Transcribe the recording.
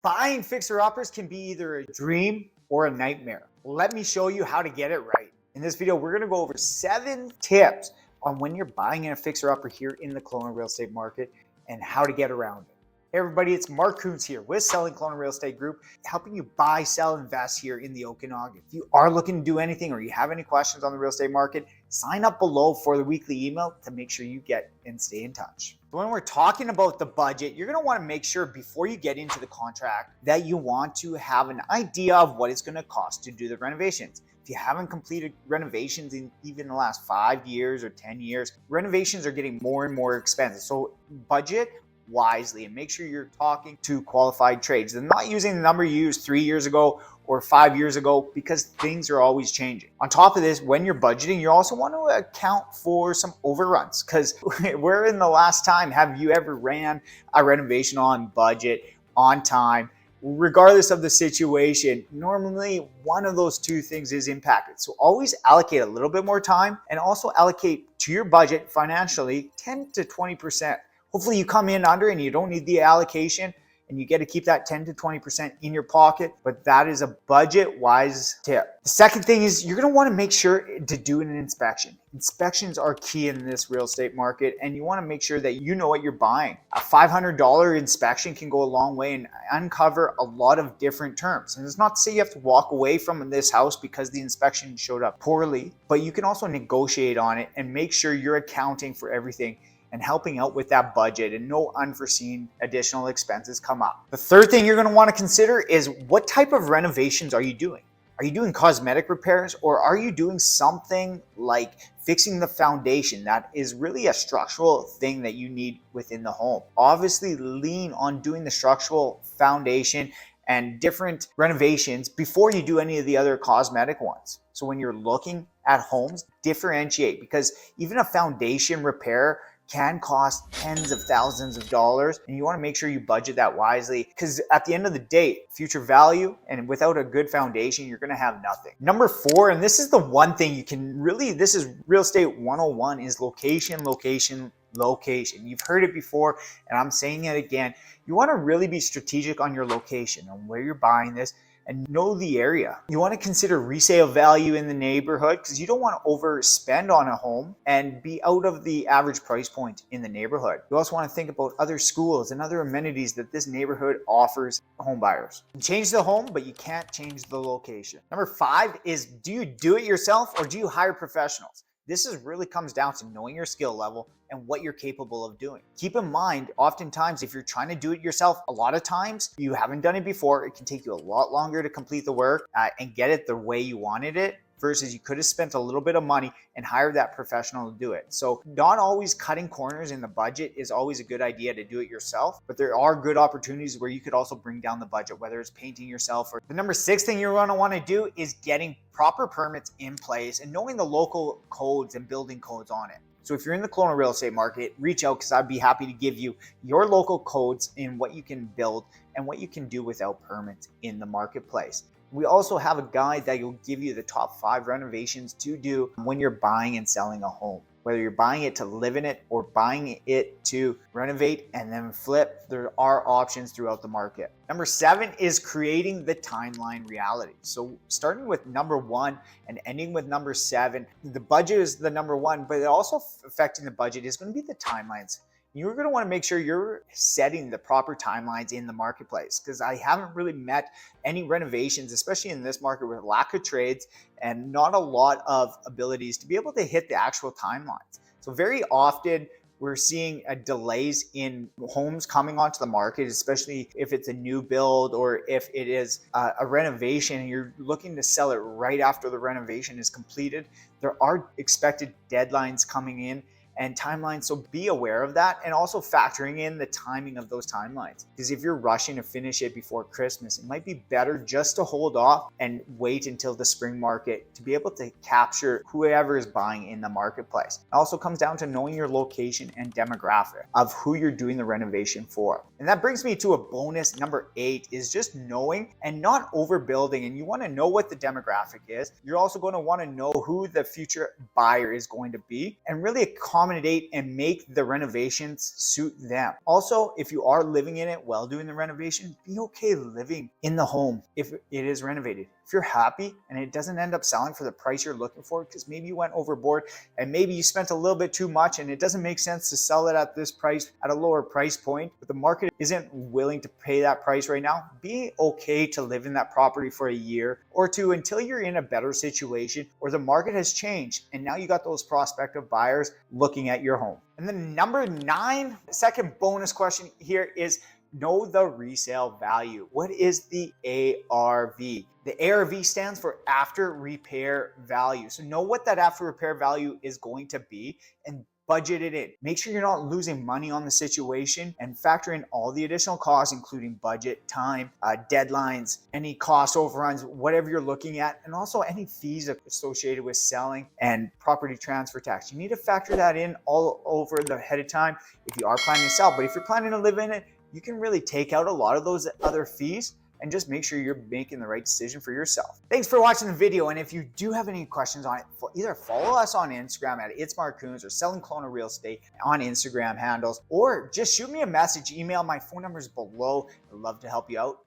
Buying fixer-uppers can be either a dream or a nightmare. Let me show you how to get it right. In this video, we're going to go over 7 tips on when you're buying a fixer-upper here in the Kelowna real estate market and how to get around it. Hey everybody, it's Mark Kuntz here with Selling Kelowna Real Estate Group, helping you buy, sell, invest here in the Okanagan. If you are looking to do anything or you have any questions on the real estate market, sign up below for the weekly email to make sure you get and stay in touch. When we're talking about the budget, you're going to want to make sure before you get into the contract that you want to have an idea of what it's going to cost to do the renovations. If you haven't completed renovations in even the last 5 years or 10 years, renovations are getting more and more expensive. So budget wisely and make sure you're talking to qualified trades and not using the number you used 3 years ago or 5 years ago, because things are always changing. On top of this, when you're budgeting, you also want to account for some overruns, because where in the last time have you ever ran a renovation on budget, on time? Regardless of the situation, normally one of those two things is impacted. So always allocate a little bit more time and also allocate to your budget financially 10 to 20%. Hopefully you come in under and you don't need the allocation and you get to keep that 10 to 20% in your pocket, but that is a budget-wise tip. The second thing is you're gonna wanna make sure to do an inspection. Inspections are key in this real estate market, and you wanna make sure that you know what you're buying. A $500 inspection can go a long way and uncover a lot of different terms. And it's not to say you have to walk away from this house because the inspection showed up poorly, but you can also negotiate on it and make sure you're accounting for everything and helping out with that budget and no unforeseen additional expenses come up. The third thing you're going to want to consider is what type of renovations are you doing? Are you doing cosmetic repairs, or are you doing something like fixing the foundation that is really a structural thing that you need within the home? Obviously, lean on doing the structural foundation and different renovations before you do any of the other cosmetic ones. So when you're looking at homes, differentiate, because even a foundation repair can cost tens of thousands of dollars, and you want to make sure you budget that wisely, because at the end of the day, future value, and without a good foundation, you're going to have nothing. Number 4, and this is the one thing you can really, this is real estate 101, is location, location, location. You've heard it before, and I'm saying it again. You want to really be strategic on your location, on where you're buying this, and know the area. You want to consider resale value in the neighborhood, because you don't want to overspend on a home and be out of the average price point in the neighborhood. You also want to think about other schools and other amenities that this neighborhood offers home buyers. You change the home, but you can't change the location. Number 5 is, do you do it yourself or do you hire professionals? This really comes down to knowing your skill level and what you're capable of doing. Keep in mind, oftentimes, if you're trying to do it yourself, a lot of times you haven't done it before. It can take you a lot longer to complete the work and get it the way you wanted it, versus you could have spent a little bit of money and hired that professional to do it. So not always cutting corners in the budget is always a good idea to do it yourself, but there are good opportunities where you could also bring down the budget, whether it's painting yourself or... The number 6 thing you're gonna wanna do is getting proper permits in place and knowing the local codes and building codes on it. So if you're in the Kelowna real estate market, reach out, because I'd be happy to give you your local codes in what you can build and what you can do without permits in the marketplace. We also have a guide that will give you the top 5 renovations to do when you're buying and selling a home. Whether you're buying it to live in it or buying it to renovate and then flip, there are options throughout the market. Number 7 is creating the timeline reality. So starting with number 1 and ending with number 7, the budget is the number 1, but also affecting the budget is going to be the timelines. You're going to want to make sure you're setting the proper timelines in the marketplace, because I haven't really met any renovations, especially in this market with lack of trades and not a lot of abilities to be able to hit the actual timelines. So very often we're seeing delays in homes coming onto the market, especially if it's a new build or if it is a renovation and you're looking to sell it right after the renovation is completed. There are expected deadlines coming in and timelines, so be aware of that, and also factoring in the timing of those timelines, because if you're rushing to finish it before Christmas, it might be better just to hold off and wait until the spring market to be able to capture whoever is buying in the marketplace. It also comes down to knowing your location and demographic of who you're doing the renovation for. And that brings me to a bonus number 8 is just knowing and not overbuilding. And you want to know what the demographic is. You're also going to want to know who the future buyer is going to be and really accommodate and make the renovations suit them. Also, if you are living in it while doing the renovation, be okay living in the home if it is renovated. If you're happy and it doesn't end up selling for the price you're looking for, because maybe you went overboard and maybe you spent a little bit too much and it doesn't make sense to sell it at this price at a lower price point, but the market isn't willing to pay that price right now, be okay to live in that property for a year or two until you're in a better situation or the market has changed and now you got those prospective buyers looking at your home. And then number 9, second bonus question here is know the resale value. What is the ARV? The ARV stands for after repair value. So know what that after repair value is going to be and budget it in. Make sure you're not losing money on the situation and factor in all the additional costs, including budget, time, deadlines, any cost overruns, whatever you're looking at, and also any fees associated with selling and property transfer tax. You need to factor that in all over the ahead of time if you are planning to sell. But if you're planning to live in it, you can really take out a lot of those other fees and just make sure you're making the right decision for yourself. Thanks for watching the video. And if you do have any questions on it, either follow us on Instagram at It's Marcoons or Selling Kelowna Real Estate on Instagram handles, or just shoot me a message, email. My phone number is below. I'd love to help you out.